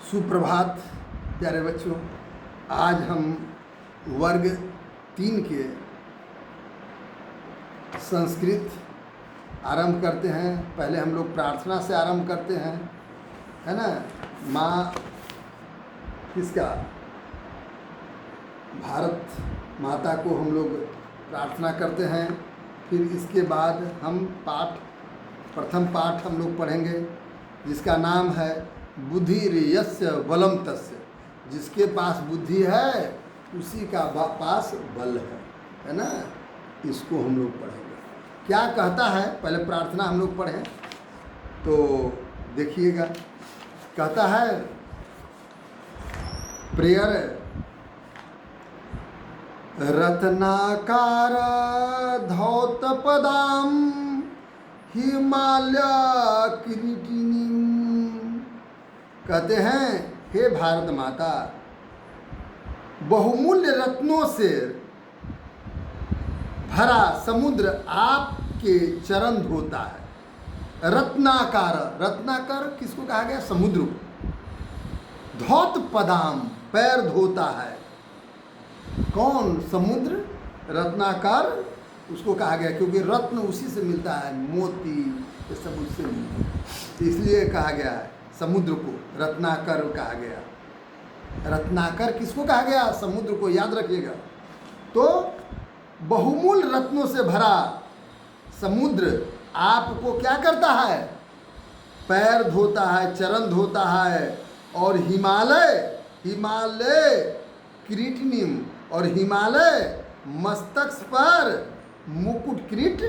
सुप्रभात प्यारे बच्चों। आज हम वर्ग 3 के संस्कृत आरंभ करते हैं। पहले हम लोग प्रार्थना से आरंभ करते हैं, है ना। माँ किसका, भारत माता को हम लोग प्रार्थना करते हैं। फिर इसके बाद हम प्रथम पाठ हम लोग पढ़ेंगे, जिसका नाम है बुद्धिर्यस्य बलम तस्य। जिसके पास बुद्धि है उसी का पास बल है ना। इसको हम लोग पढ़ेंगे। क्या कहता है, पहले प्रार्थना हम लोग पढ़ें तो देखिएगा। कहता है प्रेयर रत्नाकार धौत पदाम हिमालय किरीटिनी। कहते हैं हे भारत माता, बहुमूल्य रत्नों से भरा समुद्र आपके चरण धोता है। रत्नाकार, रत्नाकर किसको कहा गया? समुद्र को। धौत पदाम, पैर धोता है। कौन? समुद्र। रत्नाकर उसको कहा गया क्योंकि रत्न उसी से मिलता है, मोती ये सब उससे मिलता है, इसलिए कहा गया है समुद्र को रत्नाकर कहा गया। रत्नाकर किसको कहा गया? समुद्र को, याद रखिएगा। तो बहुमूल्य रत्नों से भरा समुद्र आपको क्या करता है? पैर धोता है, चरण धोता है। और हिमालय, हिमालय किरीटिनिम, और हिमालय मस्तक पर मुकुट, किरीट,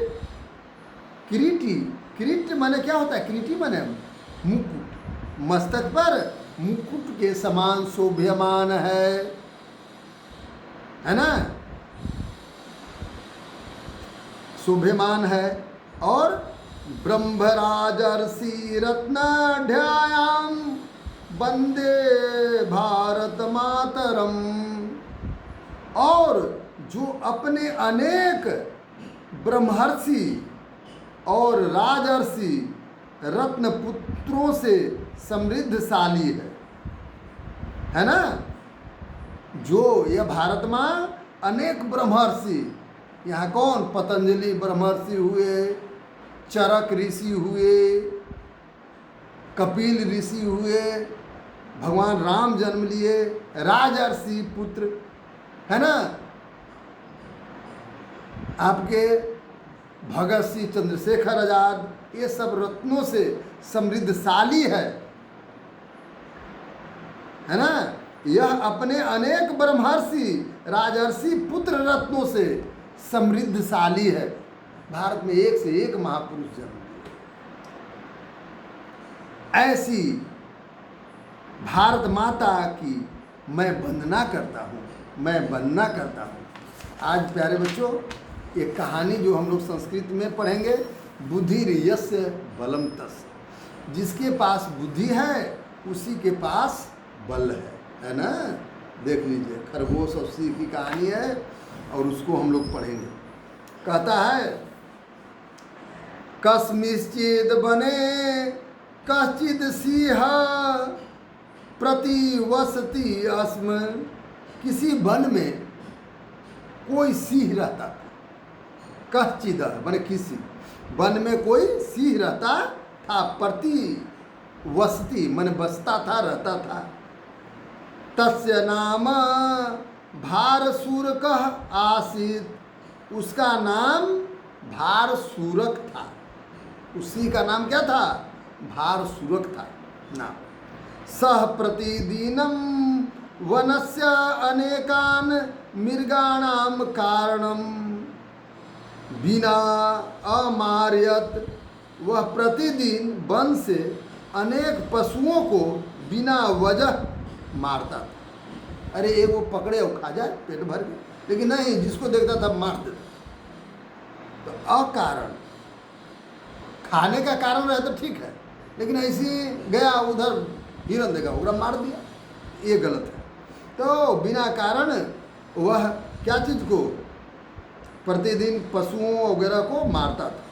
किरीटी, किरीट माने क्या होता है? किरीटी माने मुकुट। मस्तक पर मुकुट के समान शोभ्यमान है ना, शोभ्यमान है। और ब्रह्मराजर्षि रत्नाढ्यायाम वंदे भारत मातरम। और जो अपने अनेक ब्रह्मर्षि और राजर्षि रत्न पुत्रों से समृद्धशाली है ना। जो यह भारत माँ अनेक ब्रह्मर्षि, यहाँ कौन? पतंजलि ब्रह्मर्षि हुए, चरक ऋषि हुए, कपिल ऋषि हुए, भगवान राम जन्म लिए, राजर्षि पुत्र, है ना। आपके भगत सिंह, चंद्रशेखर आजाद, ये सब रत्नों से समृद्धशाली है ना। यह अपने अनेक ब्रह्मर्षि राजर्षि पुत्र रत्नों से समृद्धशाली है। भारत में एक से एक महापुरुष जन्म लिए। ऐसी भारत माता की मैं वंदना करता हूँ, मैं वंदना करता हूँ। आज प्यारे बच्चों, एक कहानी जो हम लोग संस्कृत में पढ़ेंगे, बुद्धिर्यस्य बलम तस्य। जिसके पास बुद्धि है उसी के पास बल है ना। देख लीजिए, खरगोश और सिंह की कहानी है और उसको हम लोग पढ़ेंगे। कहता है कस्मिश्चिद बने कश्चिद सिंह प्रतिवसति अस्म। किसी वन में कोई सिंह रहता था। कश्चिद बने किसी वन में कोई सिंह रहता था। प्रतिवसति मन बसता था, रहता था। तस्य नाम भारसूरकः आसीत्। उसका नाम भारसूरक था। उसी का नाम क्या था? भारसूरक था नाम। सह प्रतिदिनं वनस्य अनेकान मृगाणाम कारणम बिना अमार्यत। वह प्रतिदिन वन से अनेक पशुओं को बिना वजह मारता था। अरे एक वो पकड़े और खा जाए पेट भर के, लेकिन नहीं, जिसको देखता था मार देता। तो अकारण, खाने का कारण रहे तो ठीक है, लेकिन ऐसे गया उधर हिरन देखा, उधर मार दिया, ये गलत है। तो बिना कारण वह क्या चीज़ को? प्रतिदिन पशुओं वगैरह को मारता था,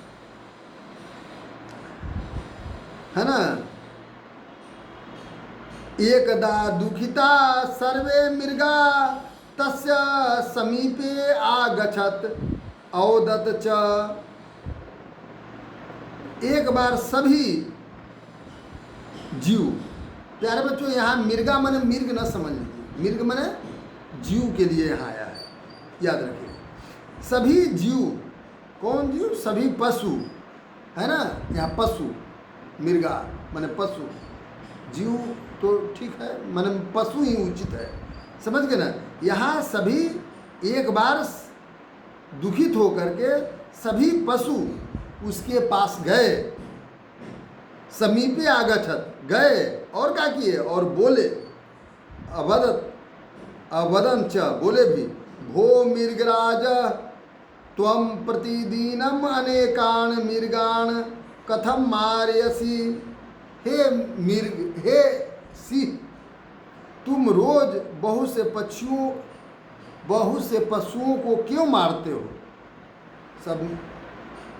है ना। एकदा दुखिता सर्वे मृगा तस्य समीपे आगछत औदत च। एक बार सभी जीव, प्यारे बच्चों यहाँ मृगा मने मृग न समझ लीजिए, मृग मने जीव के लिए यहाँ आया है, याद रखिए। सभी जीव, कौन जीव? सभी पशु, है ना, यहाँ पशु, मृगा मने पशु, जीव तो ठीक है, मने पशु ही उचित है, समझ गए ना। यहाँ सभी एक बार दुखित होकर के सभी पशु उसके पास गए, समीपे आगछत, गए और क्या किए, और बोले, अवदत अवदन च, बोले भी, भो मृगराज त्वं प्रतिदिनम अनेकान मृगान कथम मारयसी। हे मृग, हे सिंह, तुम रोज बहुत से पशुओं को क्यों मारते हो? सब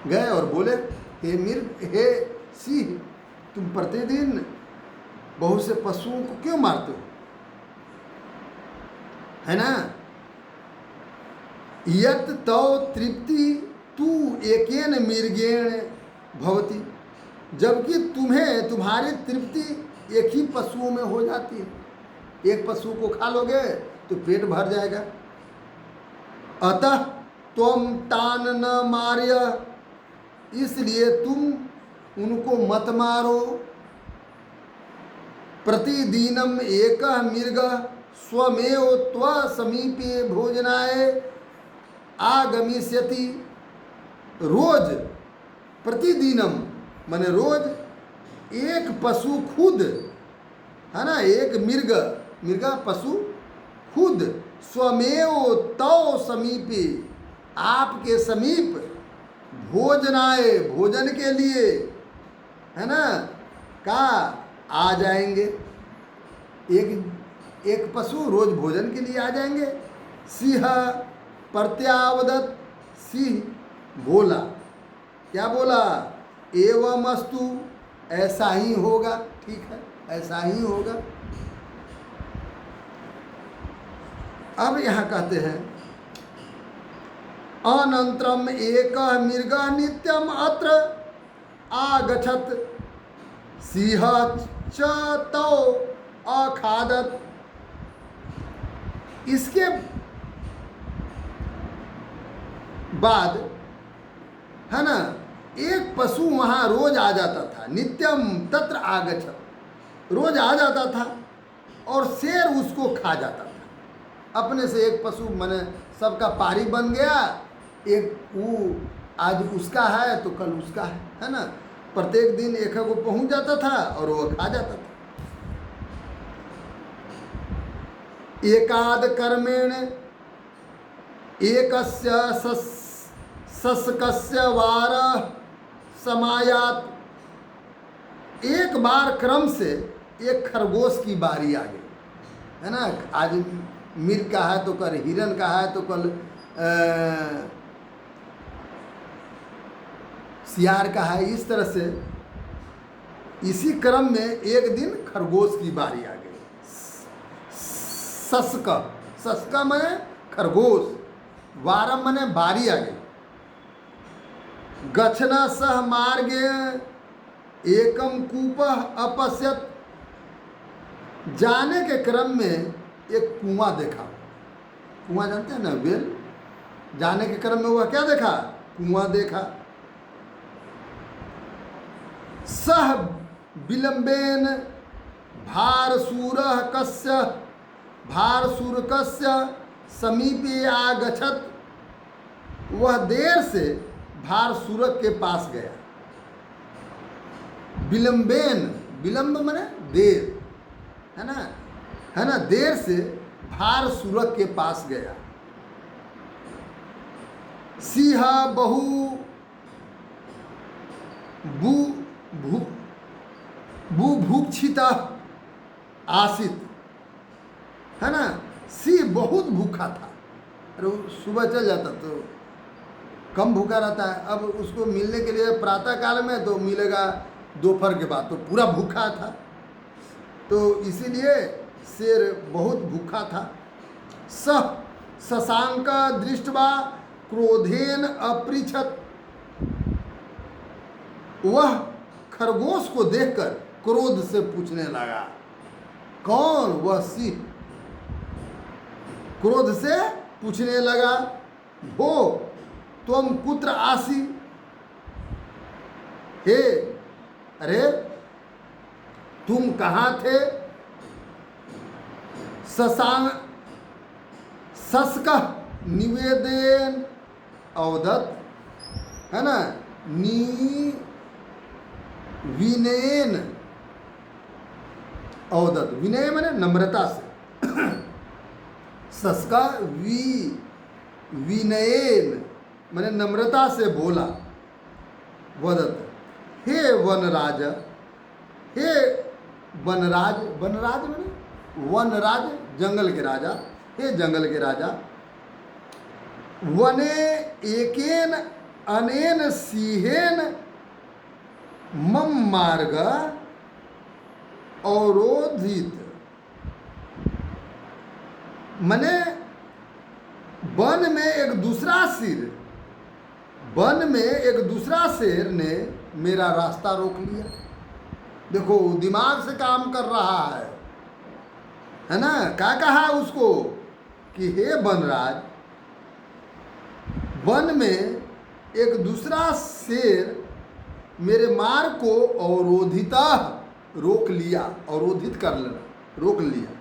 गए और बोले, हे मृग, हे सिंह, तुम प्रतिदिन बहुत से पशुओं को क्यों मारते हो, है ना। यत तौ तृप्ति तू एकेन मृगेण भवति, जबकि तुम्हारी तृप्ति एक ही पशुओं में हो जाती है। एक पशु को खा लोगे तो पेट भर जाएगा। अतः त्वं तान न मार्य, इसलिए तुम उनको मत मारो। प्रतिदिनम एक मृग स्वमेव त्व समीपे भोजनाय आगमिष्यति। रोज, प्रतिदिनम माने रोज एक पशु खुद, है ना, एक मृग पशु खुद स्वमेव तव समीपे, आपके समीप भोजनाय, भोजन के लिए, है ना, का आ जाएंगे। एक पशु रोज भोजन के लिए आ जाएंगे। सिंह प्रत्यावदत, सिंह बोला, क्या बोला? एवमस्तु, ऐसा ही होगा, ठीक है, ऐसा ही होगा। अब यहाँ कहते हैं, अनंतरम एक मृग नित्यम अत्र आगछत सिंह च तौ अखादत। इसके बाद, है ना, एक पशु वहाँ रोज आ जाता था, नित्यम तत्र आगछत, रोज आ जाता था और शेर उसको खा जाता था। अपने से एक पशु माने सबका पारी बन गया, एक वो आज उसका है तो कल उसका है ना, प्रत्येक दिन एक को पहुंच जाता था और वो खा जाता था। एकाद कर्मेण एकस्य सस्कस्य वार समायात। एक बार क्रम से एक खरगोश की बारी आ गई, है ना। आज मिर्ग का है तो कल हिरन का है तो कल सियार का है, इस तरह से इसी क्रम में एक दिन खरगोश की बारी आ गई। सस्क माने खरगोश, वारम माने बारी आ गई। गच्छना सह मार्गे एकम कूपः अपश्यत। जाने के क्रम में एक कुआं देखा। कुआं जानते हैं ना, वेल। जाने के क्रम में वह क्या देखा? कुआं देखा। सह विलंबेन भारसूरकस्य समीपे आगछत। वह देर से भारसूरक के पास गया। विलंबेन, विलंब माने देर, है ना, देर से भारसूरक के पास गया। सिंह बुभुक्षित आसित, है ना। सिंह बहुत भूखा था। अरे सुबह चल जाता तो कम भूखा रहता है, अब उसको मिलने के लिए प्रातः काल में तो मिलेगा दोपहर के बाद, तो पूरा भूखा था। तो इसीलिए शेर बहुत भूखा था। सह शशांक दृष्टवा क्रोधेन अपृछत, वह खरगोश को देखकर क्रोध से पूछने लगा। कौन? वह सिंह क्रोध से पूछने लगा, भो त्वम कुत्र आसी? हे, अरे तुम कहाँ थे? शस्क निवेदन अवदत, है ना, विनयन अवदत, विनय मैंने नम्रता से, सस्का विनयन मैंने नम्रता से बोला। वदत, हे वनराज, हे वनराज, वनराज मैंने वनराज जंगल के राजा, हे जंगल के राजा, वने एकेन अनेन सिंहेन मम मार्ग अवरोधित, मने वन में एक दूसरा सिर, वन में एक दूसरा शेर ने मेरा रास्ता रोक लिया। देखो दिमाग से काम कर रहा है ना। क्या कहा उसको कि हे वनराज, वन में एक दूसरा शेर मेरे मार्ग को अवरोधिता रोक लिया, अवरोधित कर लेना, रोक लिया।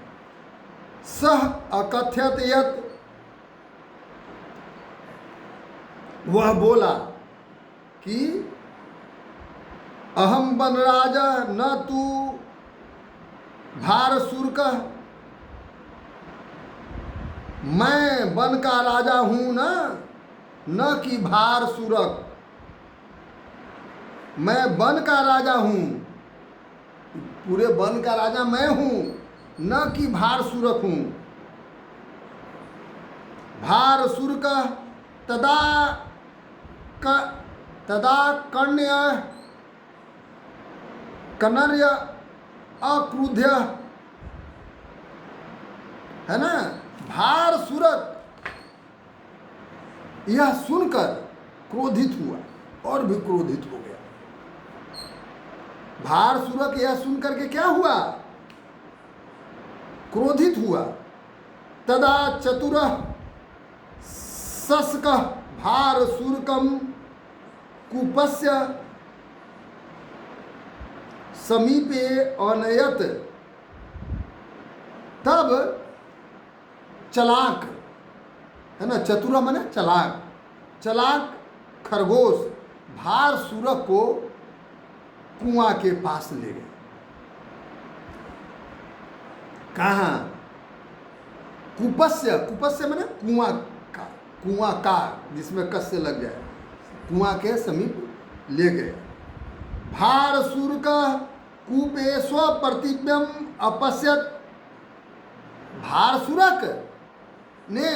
सह अकथ्यत यत्, वह बोला कि अहम वनराज न तू भारशूर्क, मैं वन का राजा हूं ना, न कि भारशूरक, मैं वन का राजा हूं, पूरे वन का राजा मैं हूं, न कि भारशूरक हूं। भारशूरक तदा कनर्य अक्रुध्य, है ना। भारशूरक यह सुनकर क्रोधित हुआ और भी क्रोधित हो गया। भारशूरक यह सुनकर के क्या हुआ? क्रोधित हुआ। तदा चतुर सस्क भारशूरकम कूपस्य समीपे अनयत, तब चलाक, है ना, चतुर माने चलाक, चलाक खरगोश भारशूरक को कुआं के पास ले गए। कहाँ? कुपस्य, कुपस्य माने कुआं का जिसमें कस्य लग जाए, कुआं के समीप ले गए। भारशूरक कूपे स्वप्रतिबिंबम अपश्यत, भारशूरक ने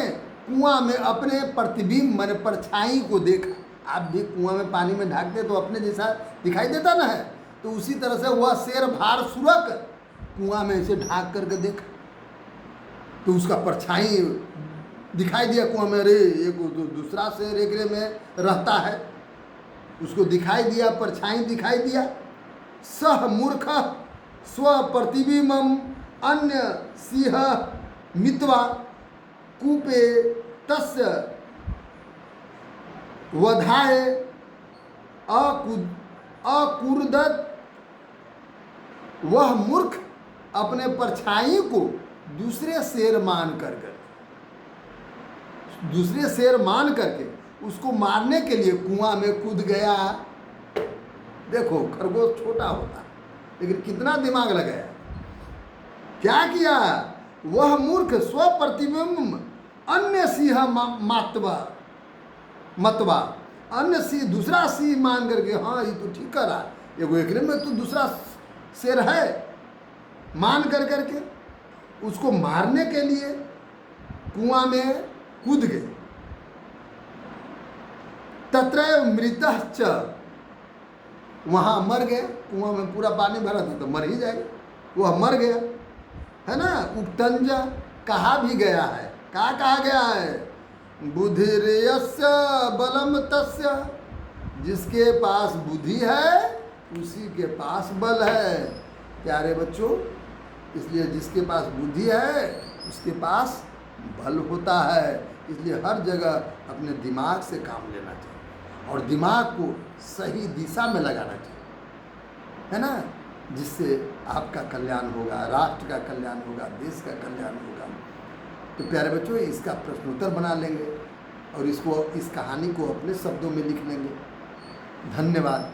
कुआं में अपने प्रतिबिंब माने परछाई को देखा। आप भी कुआं में पानी में ढाकते तो अपने जैसा दिखाई देता ना है, तो उसी तरह से वह शेर भारशूरक कुआं में इसे ढाक करके देखा, तो उसका परछाई दिखाई दिया कुआं में। अरे एक दूसरा शेर एकरे में रहता है, उसको दिखाई दिया, परछाई दिखाई दिया। सह मूर्ख स्व प्रतिबिंबम अन्य सिंह मित्वा कूपे तस्य वधाए अकुर्दत, वह मूर्ख अपने परछाई को दूसरे शेर मान करके उसको मारने के लिए कुआं में कूद गया। देखो खरगोश छोटा होता लेकिन कितना दिमाग लगाया। क्या किया? वह मूर्ख स्वप्रतिबिंब अन्य सिंह मतवा, अन्य सिंह दूसरा सिंह मान करके, हाँ ये तो ठीक करा, एगो एकरे में तो दूसरा शेर है, मान करके उसको मारने के लिए कुआं में कूद गए। तत्रैव मृतः च, वहाँ मर गए। कुआं में पूरा पानी भरा था तो मर ही जाएगा, वह मर गया, है ना। उपतंज कहा भी गया है, कहा गया है, बुद्धिर्यस्य बलम तस्य, जिसके पास बुद्धि है उसी के पास बल है। प्यारे बच्चों, इसलिए जिसके पास बुद्धि है उसके पास बल होता है। इसलिए हर जगह अपने दिमाग से काम लेना चाहिए और दिमाग को सही दिशा में लगाना चाहिए, है ना, जिससे आपका कल्याण होगा, राष्ट्र का कल्याण होगा, देश का कल्याण होगा। तो प्यारे बच्चों, इसका प्रश्नोत्तर बना लेंगे और इस कहानी को अपने शब्दों में लिख लेंगे। धन्यवाद।